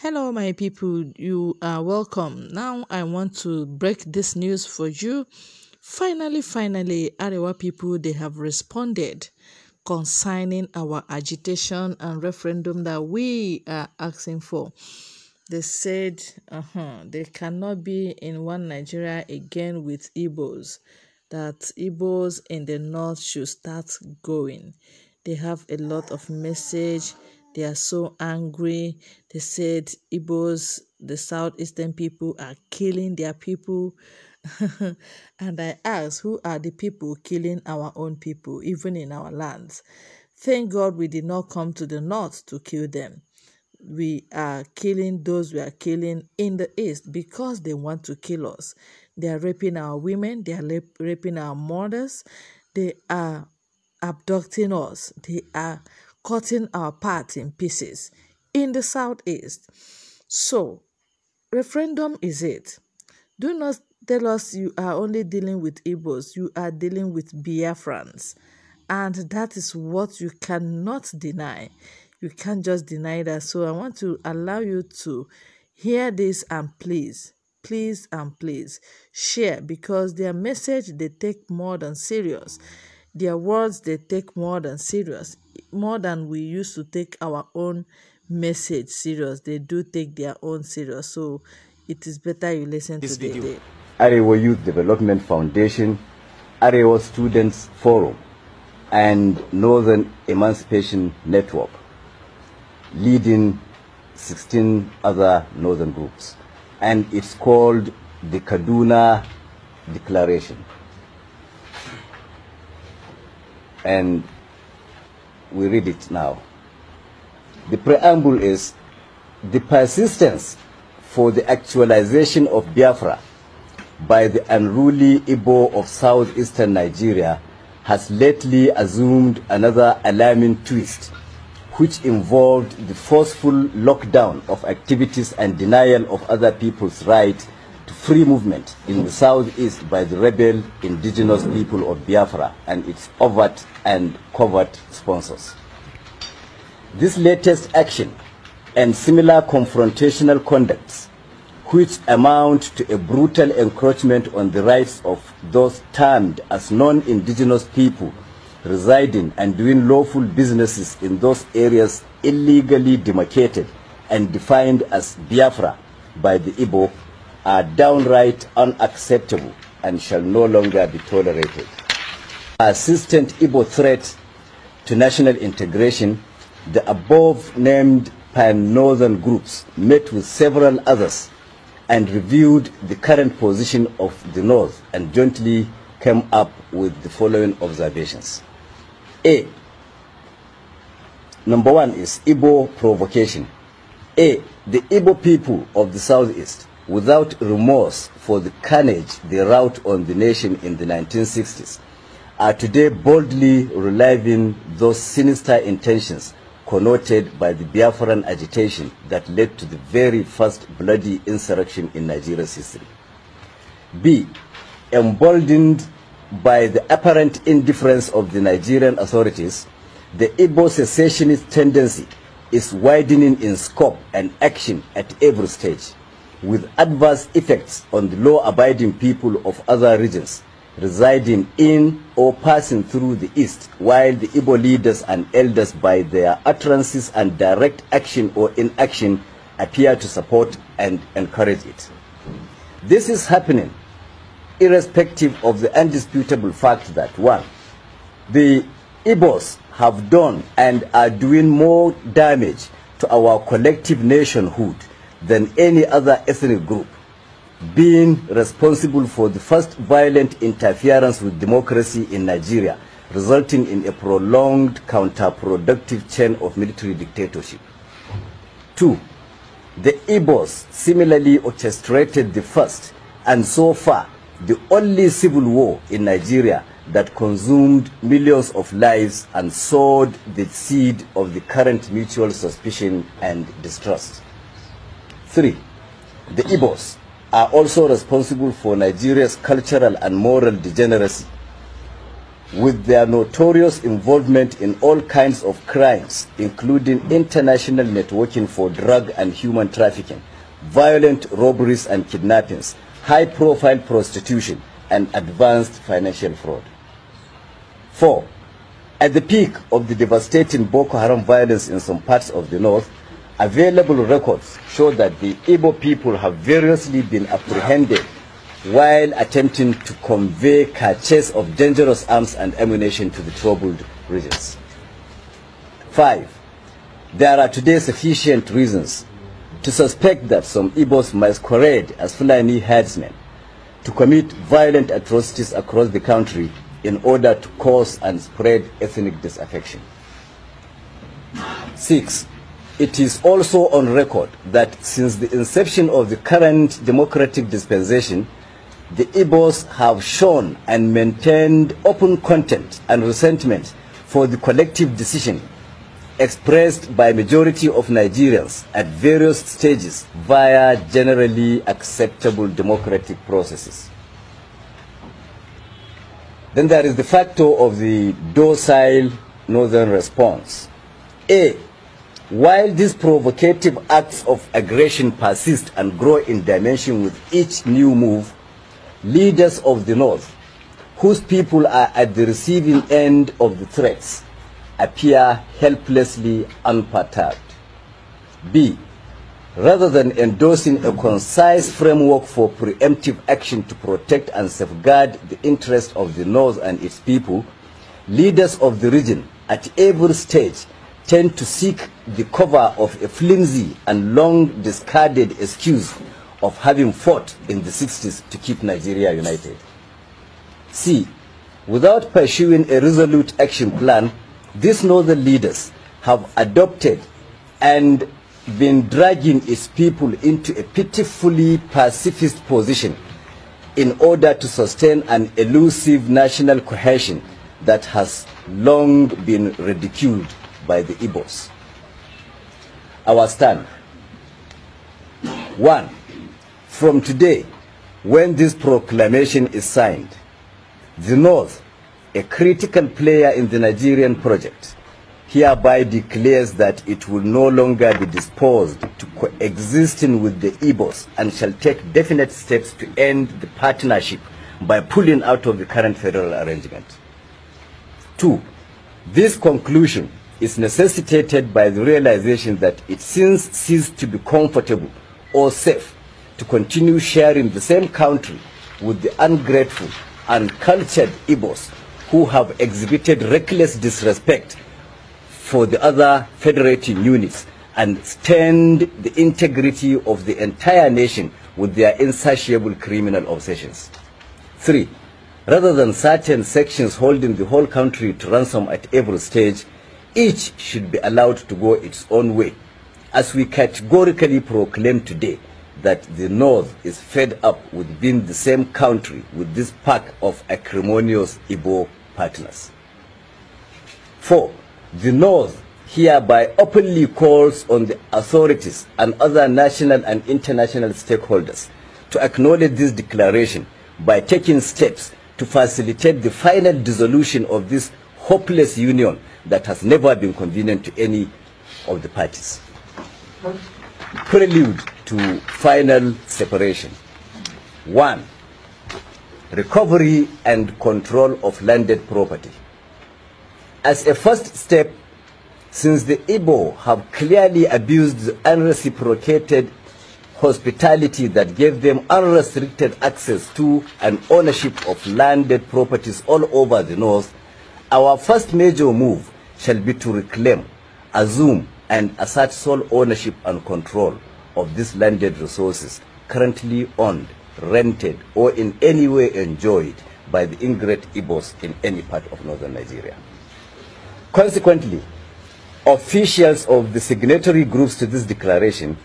Hello, my people. You are welcome. Now, I want to break this news for you. Finally, Arewa people, they have responded concerning our agitation and referendum that we are asking for. They said they cannot be in one Nigeria again with Igbos, that Igbos in the north should start going. They have a lot of message. They are so angry. They said Igbos, the southeastern people, are killing their people. And I asked, who are the people killing our own people, even in our lands? Thank God we did not come to the north to kill them. We are killing those we are killing in the east because they want to kill us. They are raping our women. They are raping our mothers. They are abducting us. They are cutting our parts in pieces in the southeast. So, referendum is it. Do not tell us you are only dealing with Igbos. You are dealing with Biafrans. And that is what you cannot deny. You can't just deny that. So I want to allow you to hear this and please share, because their message they take more than serious. Their words they take more than serious. More than we used to take our own message serious. They do take their own serious. So it is better you listen to the Arewa Youth Development Foundation, Arewa Students Forum, and Northern Emancipation Network, leading 16 other northern groups. And it's called the Kaduna Declaration. And we read it now. The preamble is: the persistence for the actualization of Biafra by the unruly Igbo of southeastern Nigeria has lately assumed another alarming twist, which involved the forceful lockdown of activities and denial of other people's right to free movement in the southeast by the rebel indigenous people of Biafra and its overt and covert sponsors. This latest action and similar confrontational conducts, which amount to a brutal encroachment on the rights of those termed as non-indigenous people residing and doing lawful businesses in those areas illegally demarcated and defined as Biafra by the Igbo, are downright unacceptable and shall no longer be tolerated. Persistent Igbo threat to national integration, the above-named pan-northern groups met with several others and reviewed the current position of the North and jointly came up with the following observations. A. Number one is Igbo provocation. A. The Igbo people of the Southeast, without remorse for the carnage they wrought on the nation in the 1960s, are today boldly reliving those sinister intentions connoted by the Biafran agitation that led to the very first bloody insurrection in Nigeria's history. B. Emboldened by the apparent indifference of the Nigerian authorities, the Igbo secessionist tendency is widening in scope and action at every stage, with adverse effects on the law-abiding people of other regions residing in or passing through the East, while the Igbo leaders and elders, by their utterances and direct action or inaction, appear to support and encourage it. This is happening irrespective of the undisputable fact that, one, the Igbos have done and are doing more damage to our collective nationhood than any other ethnic group, being responsible for the first violent interference with democracy in Nigeria, resulting in a prolonged counterproductive chain of military dictatorship. Two, the Igbos similarly orchestrated the first and so far the only civil war in Nigeria that consumed millions of lives and sowed the seed of the current mutual suspicion and distrust. Three, the Igbos are also responsible for Nigeria's cultural and moral degeneracy, with their notorious involvement in all kinds of crimes, including international networking for drug and human trafficking, violent robberies and kidnappings, high-profile prostitution, and advanced financial fraud. 4. At the peak of the devastating Boko Haram violence in some parts of the north, available records show that the Igbo people have variously been apprehended while attempting to convey caches of dangerous arms and ammunition to the troubled regions. 5. There are today sufficient reasons to suspect that some Igbos masquerade as Fulani herdsmen to commit violent atrocities across the country in order to cause and spread ethnic disaffection. 6. It is also on record that since the inception of the current democratic dispensation, the Igbos have shown and maintained open contempt and resentment for the collective decision expressed by majority of Nigerians at various stages via generally acceptable democratic processes. Then there is the factor of the docile northern response. A. While these provocative acts of aggression persist and grow in dimension with each new move, leaders of the North, whose people are at the receiving end of the threats, appear helplessly unperturbed. B. Rather than endorsing a concise framework for preemptive action to protect and safeguard the interests of the North and its people, leaders of the region at every stage tend to seek the cover of a flimsy and long discarded excuse of having fought in the 60s to keep Nigeria united. C. Without pursuing a resolute action plan, these northern leaders have adopted and been dragging its people into a pitifully pacifist position in order to sustain an elusive national cohesion that has long been ridiculed by the Igbos. Our stand. 1. From today, when this proclamation is signed, the North, a critical player in the Nigerian project, hereby declares that it will no longer be disposed to coexisting with the Igbos and shall take definite steps to end the partnership by pulling out of the current federal arrangement. 2. This conclusion is necessitated by the realization that it since ceased to be comfortable or safe to continue sharing the same country with the ungrateful and cultured Igbos who have exhibited reckless disrespect for the other federating units and stained the integrity of the entire nation with their insatiable criminal obsessions. 3. Rather than certain sections holding the whole country to ransom at every stage, each should be allowed to go its own way, as we categorically proclaim today that the North is fed up with being the same country with this pack of acrimonious Igbo partners. 4. The North hereby openly calls on the authorities and other national and international stakeholders to acknowledge this declaration by taking steps to facilitate the final dissolution of this hopeless union that has never been convenient to any of the parties. Prelude to final separation. 1. Recovery and control of landed property. As a first step, since the Igbo have clearly abused the unreciprocated hospitality that gave them unrestricted access to and ownership of landed properties all over the North, our first major move shall be to reclaim, assume, and assert sole ownership and control of these landed resources currently owned, rented, or in any way enjoyed by the ingrate Igbos in any part of northern Nigeria. Consequently, officials of the signatory groups to this declaration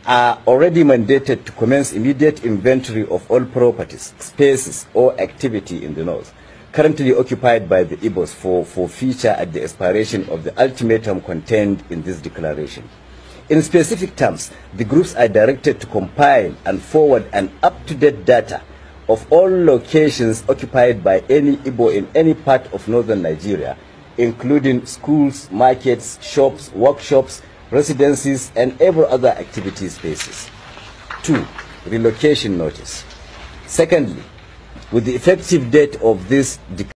are already mandated to commence immediate inventory of all properties, spaces, or activity in the North currently occupied by the Igbos for forfeiture at the expiration of the ultimatum contained in this declaration. In specific terms, the groups are directed to compile and forward an up-to-date data of all locations occupied by any Igbo in any part of northern Nigeria, including schools, markets, shops, workshops, residencies, and every other activity spaces. 2. Relocation notice. Secondly, with the effective date of this